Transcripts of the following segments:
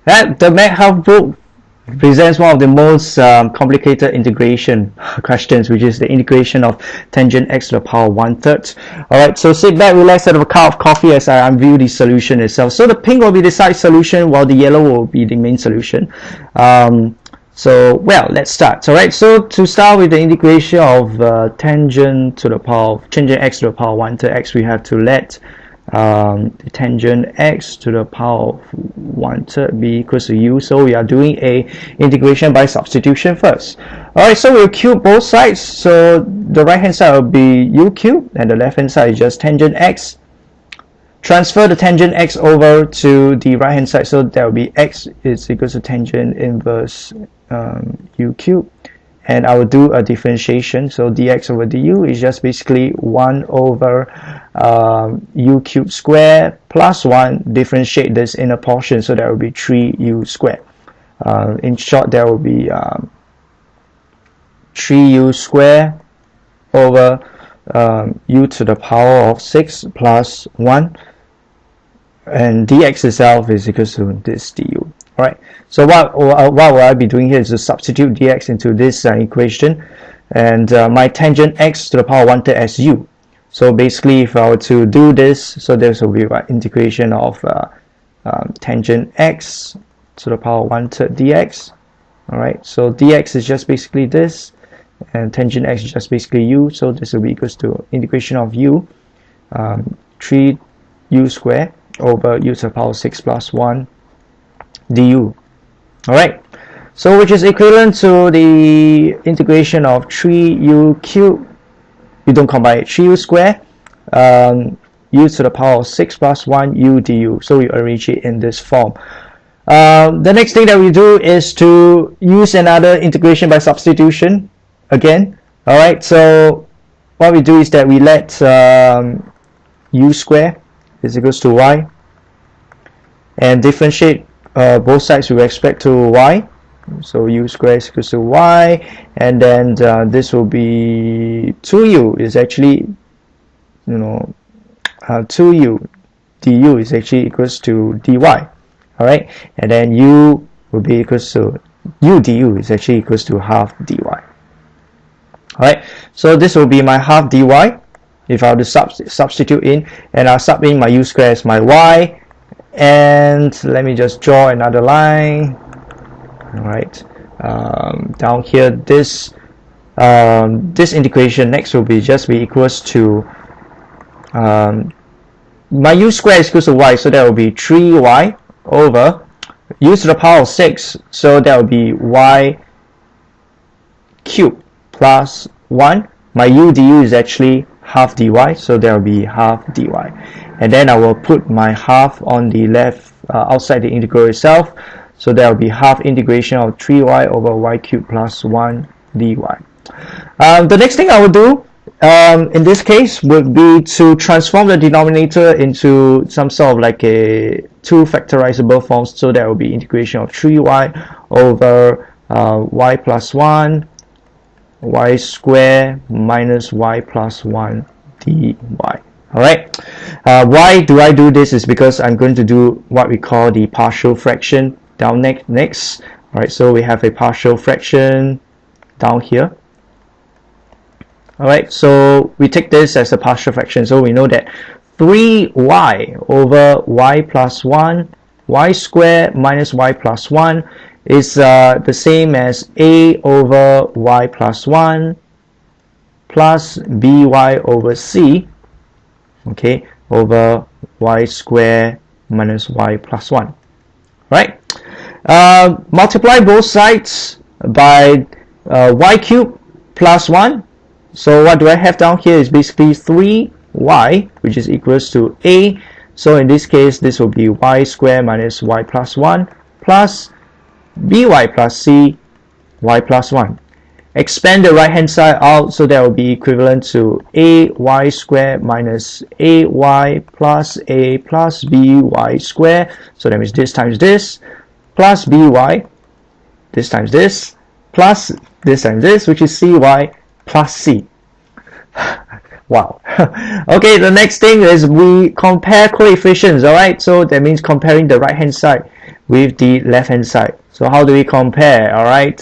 The Mac book presents one of the most complicated integration questions, which is the integration of tangent x to the power 1/3. Alright, so sit back, relax, have a cup of coffee as I unveil the solution itself. So the pink will be the side solution while the yellow will be the main solution. So, well, let's start. Alright, so to start with the integration of tangent x to the power 1/3 x, we have to let the tangent x to the power of 1/3 be equals to u. So we are doing a integration by substitution first. Alright, so we'll cube both sides. So the right hand side will be u cubed and the left hand side is just tangent x. Transfer the tangent x over to the right hand side, so that will be x is equals to tangent inverse u cubed, and I will do a differentiation. So dx over du is just basically 1 over u cubed square plus 1. Differentiate this in a portion, so that will be 3u squared. In short, there will be 3u squared over u to the power of 6 plus 1, and dx itself is equal to this du. Alright, so what will I be doing here is to substitute dx into this equation, and my tangent x to the power 1/3 as u. So basically, if I were to do this, so this will be my integration of tangent x to the power 1/3 dx. Alright, so dx is just basically this, and tangent x is just basically u. So this will be equals to integration of u, 3u squared over u to the power 6 plus 1 du. Alright, so which is equivalent to the integration of 3u cubed, you don't combine it, 3u squared, u to the power of 6 plus 1 u du. So we arrange it in this form. The next thing that we do is to use another integration by substitution again. Alright, so what we do is that we let u squared is equals to y, and differentiate both sides with respect to y. So u squared is equals to y, and then this will be 2u is actually, 2u du is actually equals to dy. Alright, and then u will be equals to u du is actually equals to half dy. Alright, so this will be my half dy if I were to substitute in, and I'll sub in my u squared as my y, and let me just draw another line. Alright, down here this integration next will be just be equals to my u squared is equals to y, so that will be 3y over u to the power of 6, so that will be y cubed plus 1. My u du is actually half dy, so there will be half dy, and then I will put my half on the left outside the integral itself, so there will be half integration of 3y over y cubed plus 1 dy. The next thing I will do in this case would be to transform the denominator into some sort of like a 2 factorizable forms, so there will be integration of 3y over y plus 1 y squared minus y plus 1 dy. Alright, why do I do this is because I'm going to do what we call the partial fraction down next. Alright, so we have a partial fraction down here. Alright, so we take this as a partial fraction, so we know that 3y over y plus 1 y squared minus y plus 1 is the same as a over y plus 1 plus by over c, okay, over y squared minus y plus 1. Right? Multiply both sides by y cubed plus 1. So what do I have down here is basically 3y, which is equals to a. So in this case, this will be y squared minus y plus 1 plus by plus c y plus 1. Expand the right hand side out, so that will be equivalent to ay squared minus ay plus a plus by squared. So that means this times this plus by, this times this plus this times this, which is cy plus c. Wow. Okay, the next thing is we compare coefficients. Alright, so that means comparing the right hand side with the left hand side. So how do we compare? All right,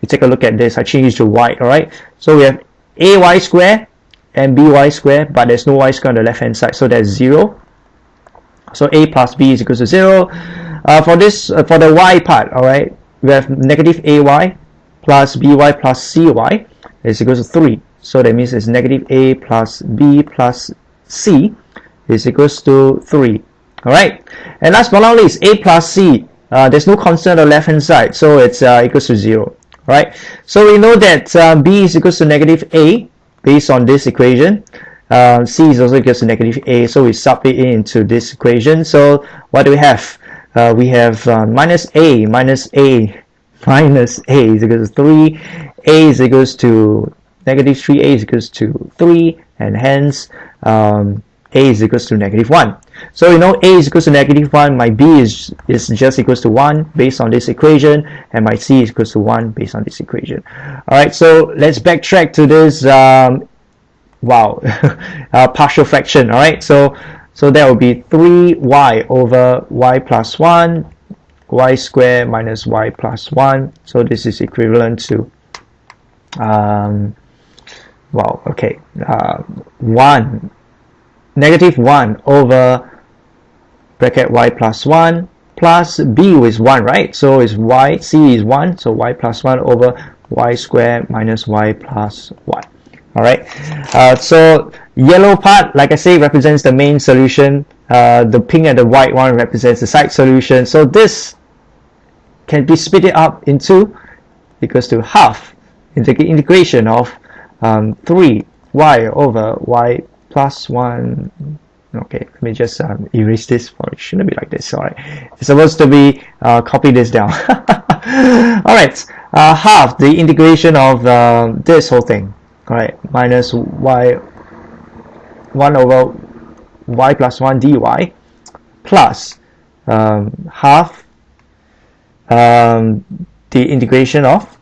we take a look at this. I changed to white. All right, so we have ay square and by square, but there's no y square on the left hand side, so there's 0. So a plus b is equal to 0. For the y part, all right, we have negative ay plus by plus cy is equal to 3. So that means it's negative a plus b plus c is equals to 3. All right, and last but not least, a plus c. There's no constant on the left hand side, so it's equals to 0. All right, so we know that b is equals to negative a based on this equation. C is also equals to negative a, so we sub it into this equation. So what do we have? We have minus a is equals to 3, a is equals to negative 3, a is equals to 3, and hence a is equals to negative 1. So we know a is equals to negative 1, my b is just equals to 1 based on this equation, and my c is equals to 1 based on this equation. Alright, so let's backtrack to this partial fraction. Alright, so that will be 3y over y plus 1, y squared minus y plus 1. So this is equivalent to negative 1 over bracket y plus 1 plus b is 1, right? So it's y, c is 1, so y plus 1 over y squared minus y plus 1. Alright, so yellow part, like I say, represents the main solution. The pink and the white one represents the side solution. So this can be split up into equals to half integration of 3y over y plus 1. Okay, let me just erase this. It shouldn't be like this. Alright, it's supposed to be copy this down. Alright, half the integration of this whole thing. Alright, minus y 1 over y plus 1 dy plus half the integration of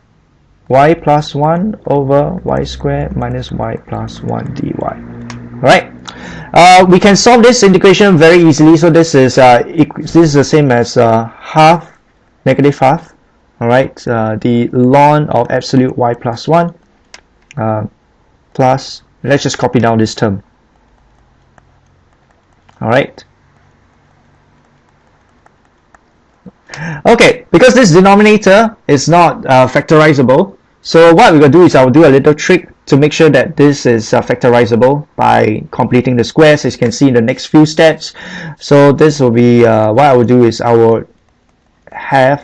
y plus 1 over y squared minus y plus 1 dy. Alright, we can solve this integration very easily. So this is the same as half, negative half. Alright, the ln of absolute y plus 1 plus, let's just copy down this term. Alright. Okay, because this denominator is not factorizable, so what we're going to do is I'll do a little trick to make sure that this is factorizable by completing the squares, as you can see in the next few steps. So this will be, what I will do is I will have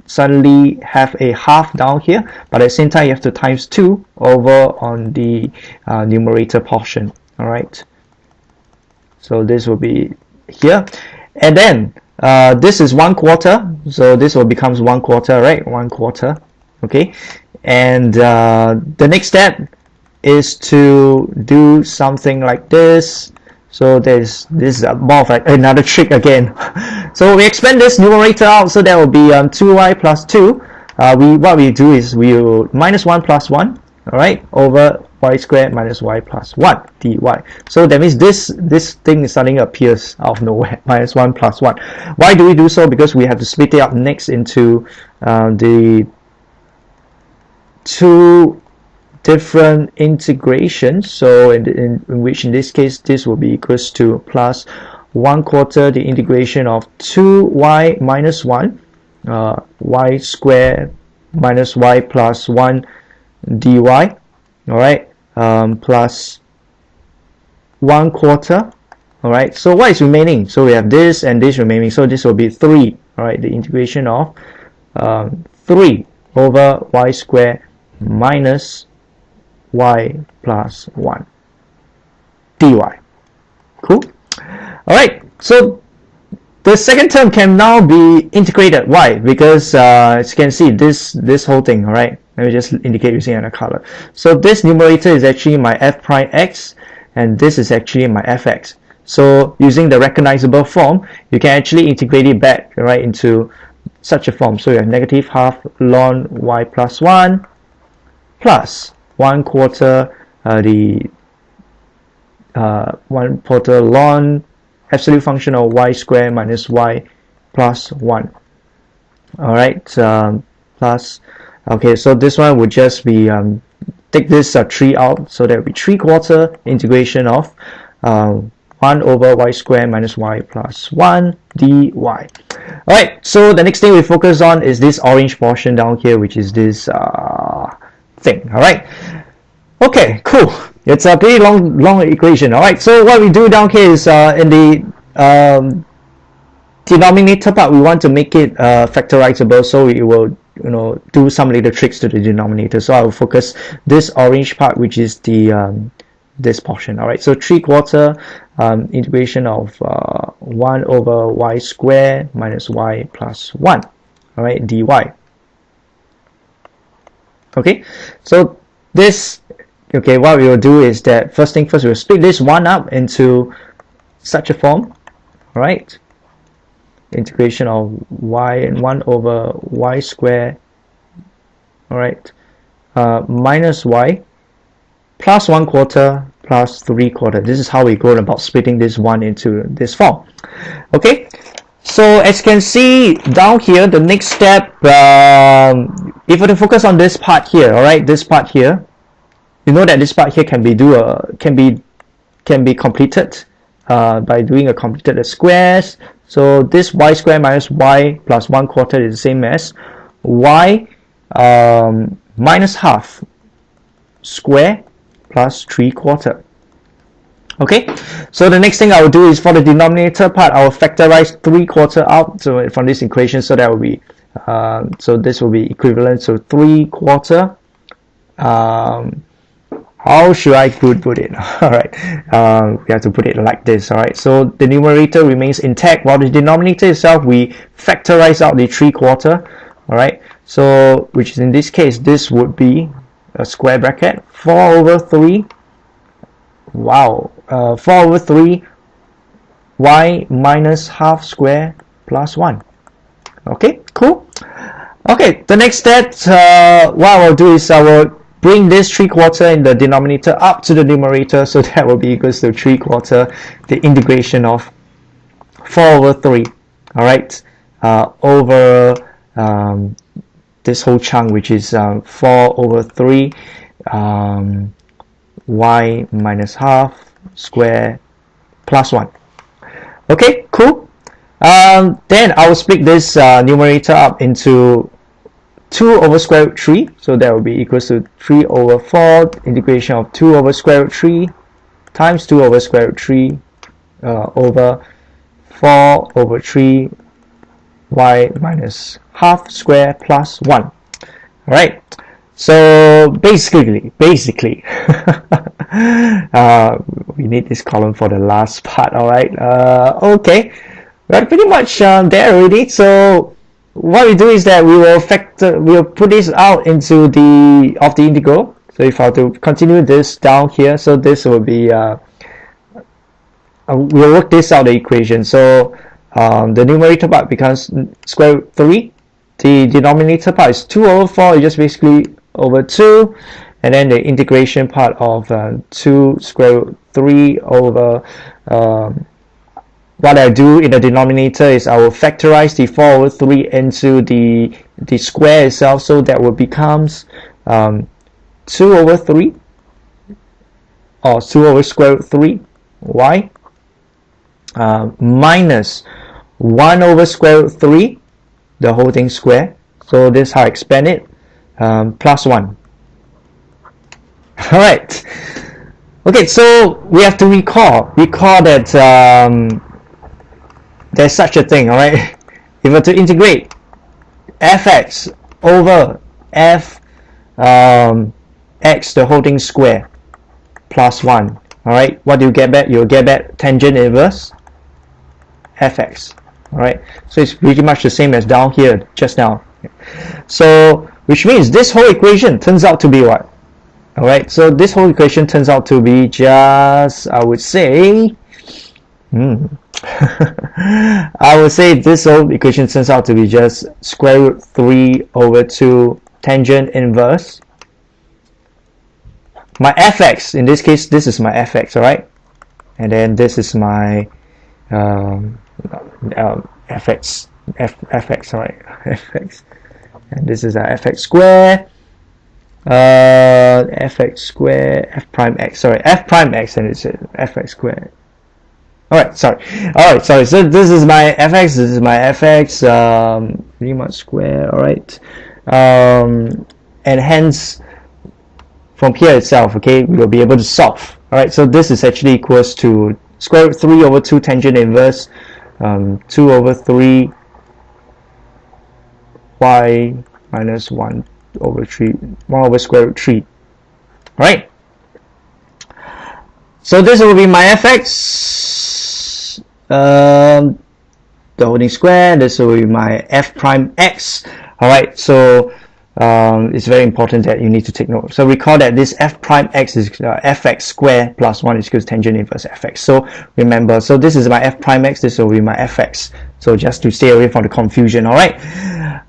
suddenly have a half down here, but at the same time you have to times 2 over on the numerator portion. All right, so this will be here, and then this is 1/4, so this will becomes 1/4, right? 1/4. Okay, and the next step is to do something like this. So this is more of another trick again. So we expand this numerator out, so that will be 2y plus 2. What we do is we will minus 1 plus 1, all right, over y squared minus y plus 1 dy. So that means this thing suddenly appears out of nowhere, minus 1 plus 1. Why do we do so? Because we have to split it up next into the two different integrations. So in which in this case this will be equals to plus 1/4 the integration of 2y minus 1 y squared minus y plus 1 dy. All right, plus 1/4. All right, so what is remaining? So we have this and this remaining, so this will be 3. All right, the integration of 3 over y squared minus y plus 1 dy. Cool. All right, so the second term can now be integrated. Why? Because as you can see, this whole thing. All right, let me just indicate using another color. So this numerator is actually my f prime x, and this is actually my fx. So using the recognizable form, you can actually integrate it back, right, into such a form. So you have negative half ln y plus 1 plus 1/4 the 1/4 ln absolute function of y squared minus y plus 1. Alright, plus, okay, so this one would just be, take this 3 out, so that would be 3/4 integration of 1 over y squared minus y plus 1 dy. Alright, so the next thing we focus on is this orange portion down here, which is this thing. Alright, okay, cool. It's a pretty long equation. Alright, so what we do down here is in the denominator part, we want to make it factorizable, so we will do some little tricks to the denominator. So I will focus this orange part, which is the this portion. All right, so 3/4 integration of 1 over y squared minus y plus 1, all right, dy. Okay, so this, okay, what we will do is that first thing first, we'll split this one up into such a form. All right, integration of y and 1 over y squared, all right, minus y plus 1/4 plus 3/4. This is how we go about splitting this one into this form. Okay, so as you can see down here, the next step, if we focus on this part here, all right, this part here, you know that this part here can be completed by doing a completed squares. So this y squared minus y plus 1/4 is the same as y minus half square plus 3/4. Okay, so the next thing I will do is for the denominator part, I will factorize 3/4 out from this equation, so that will be so this will be equivalent to 3/4. How should I put it? All right, we have to put it like this. All right, so the numerator remains intact, while the denominator itself we factorize out the 3/4. All right, so which is in this case, this would be a square bracket 4 over 3. Wow, 4 over 3 y minus half square plus 1. Okay, cool. Okay, the next step, what I will do is I will bring this 3/4 in the denominator up to the numerator, so that will be equals to 3/4 the integration of 4 over 3, all right, over this whole chunk, which is 4 over 3 y minus half square plus 1. Okay, cool. Then I will split this numerator up into 2 over square root 3, so that will be equals to 3 over 4 integration of 2 over square root 3 times 2 over square root 3 over 4 over 3 y minus half square plus 1. All right, so basically we need this column for the last part. All right, okay, we're pretty much there already. So what we do is that we'll put this out into the integral. So if I were to continue this down here, so this will be we'll work this out, the equation. So the numerator part becomes square root 3. The denominator part is 2 over 4, it's just basically over 2, and then the integration part of 2 square root 3 over what I do in the denominator is I will factorize the 4 over 3 into the square itself, so that will becomes 2 over 3 or 2 over square root 3 y minus 1 over square root 3, the whole thing square, so this is how I expand it, plus 1. Alright, okay, so we have to recall that there's such a thing. Alright, if we're to integrate fx over f x, the whole thing square, plus 1, alright, what do you get back? You'll get back tangent inverse fx. Alright, so it's pretty much the same as down here just now. So which means this whole equation turns out to be what? Alright, so this whole equation turns out to be just, I would say I would say this whole equation turns out to be just square root 3 over 2 tangent inverse my fx. In this case, this is my fx, alright, and then this is my fx fx, right? Fx, and this is our fx square. Fx square f prime x, sorry, f prime x, and it's fx square. Alright, sorry. Alright, sorry. So this is my fx, this is my fx, pretty much square, alright. And hence, from here itself, okay, we will be able to solve. Alright, so this is actually equals to square root 3 over 2 tangent inverse, 2 over 3 y minus 1 over 3, 1 over square root 3. Alright. So this will be my fx, the holding square. This will be my f prime x. Alright, so it's very important that you need to take note. So recall that this f prime x is fx square plus 1 is equal to tangent inverse fx. So remember, so this is my f prime x, this will be my fx. So just to stay away from the confusion, alright?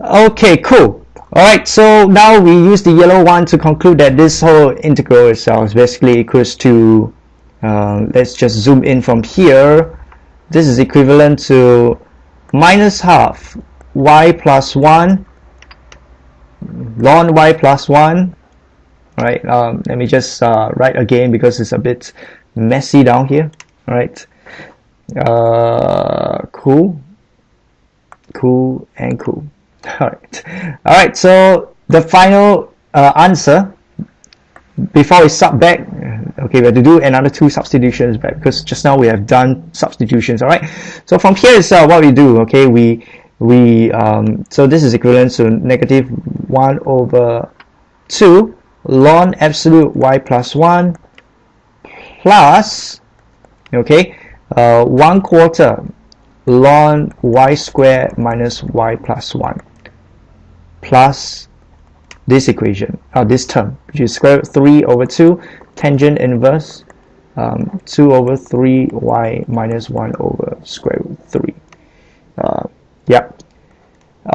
Okay, cool. Alright, so now we use the yellow one to conclude that this whole integral itself is basically equals to, let's just zoom in from here. This is equivalent to minus half y plus 1 ln y plus 1. Alright, let me just write again because it's a bit messy down here. Alright, cool and cool. Alright, so the final answer before we sub back, okay, we have to do another 2 substitutions back because just now we have done substitutions. Alright, so from here is what we do. Okay, so this is equivalent to negative 1 over 2 ln absolute y plus 1 plus, okay, 1 quarter ln y squared minus y plus 1 plus this equation, this term, which is square root 3 over 2 tangent inverse 2 over 3 y minus 1 over square root 3. Yeah.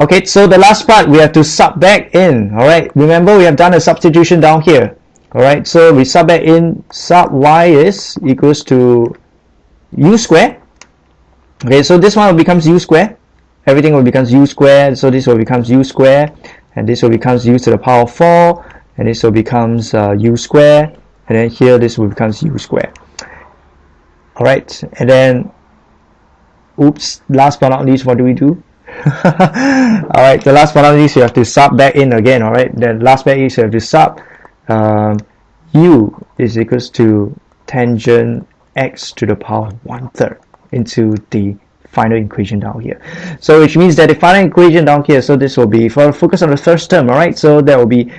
Okay, so the last part we have to sub back in. Alright, remember we have done a substitution down here. Alright, so we sub back in, sub y is equals to u square. Okay, so this one becomes u square. Everything will becomes u square, so this will becomes u square, and this will becomes u to the power of 4, and this will becomes u square, and then here this will becomes u square. Alright, and then, oops, last but not least, what do we do? Alright, the last but not least, you have to sub back in again. Alright, then last back is you have to sub u is equals to tangent x to the power of 1/3 into the final equation down here. So which means that the final equation down here, so this will be, for focus on the first term, alright, so that will be,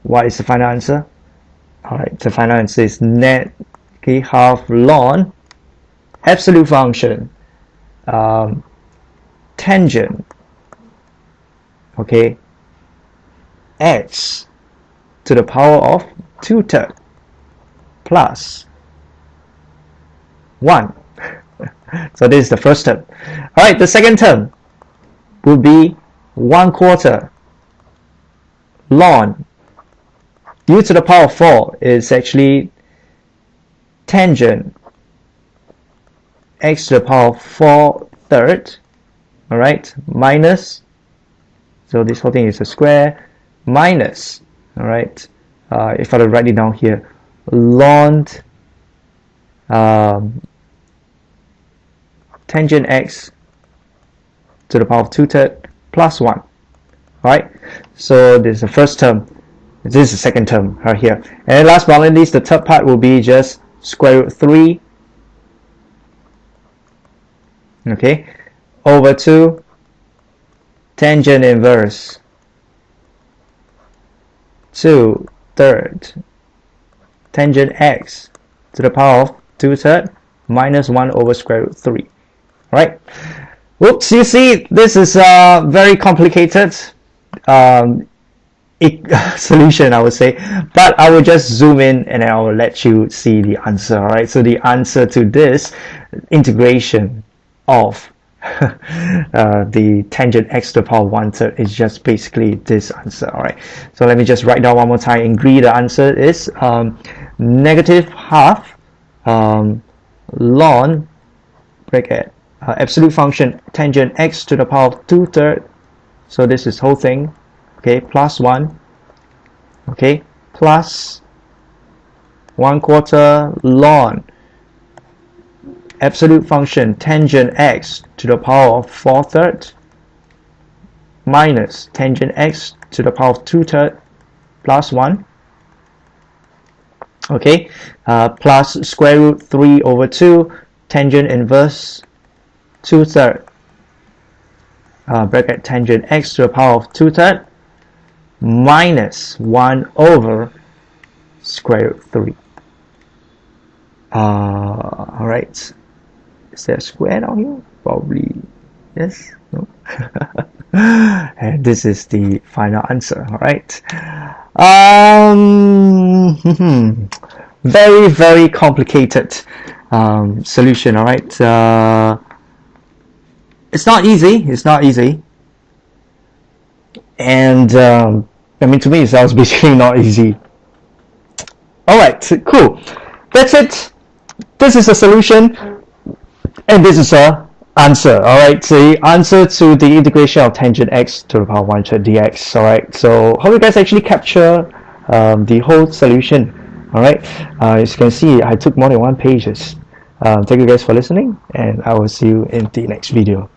what is the final answer? Alright, the final answer is net, okay, half ln absolute function tangent, okay, x to the power of 2/3 plus 1. So this is the first term. Alright, the second term would be 1 quarter ln u to the power of 4 is actually tangent x to the power of 4/3, alright, minus, so this whole thing is a square, minus, alright, if I write it down here, ln tangent x to the power of 2/3 plus 1. Alright, so this is the first term, this is the second term right here, and last but not least, the third part will be just square root 3, okay, over 2 tangent inverse 2/3 tangent x to the power of 2/3 minus 1 over square root 3. Right? Whoops, you see, this is a very complicated solution, I would say, but I will just zoom in and I will let you see the answer. Alright, so the answer to this integration of the tangent x to the power of 1/3 is just basically this answer. Alright, so let me just write down one more time in green. The answer is negative half ln bracket absolute function tangent x to the power of 2/3, so this is whole thing, okay, plus 1, okay, plus 1/4 ln absolute function tangent x to the power of 4/3 minus tangent x to the power of 2/3 plus 1, okay, plus square root 3/2 tangent inverse 2/3 bracket tangent x to the power of 2/3 minus 1 over square root 3. Alright, is there a square down here? Probably yes, no. And this is the final answer. Alright, very, very complicated solution. Alright, it's not easy, and I mean, to me it sounds basically not easy. Alright, cool, that's it. This is a solution and this is a answer. Alright, so the answer to the integration of tangent x to the power 1/3 dx. Alright, so how you guys actually capture the whole solution. Alright, as you can see, I took more than 1 pages. Thank you guys for listening, and I will see you in the next video.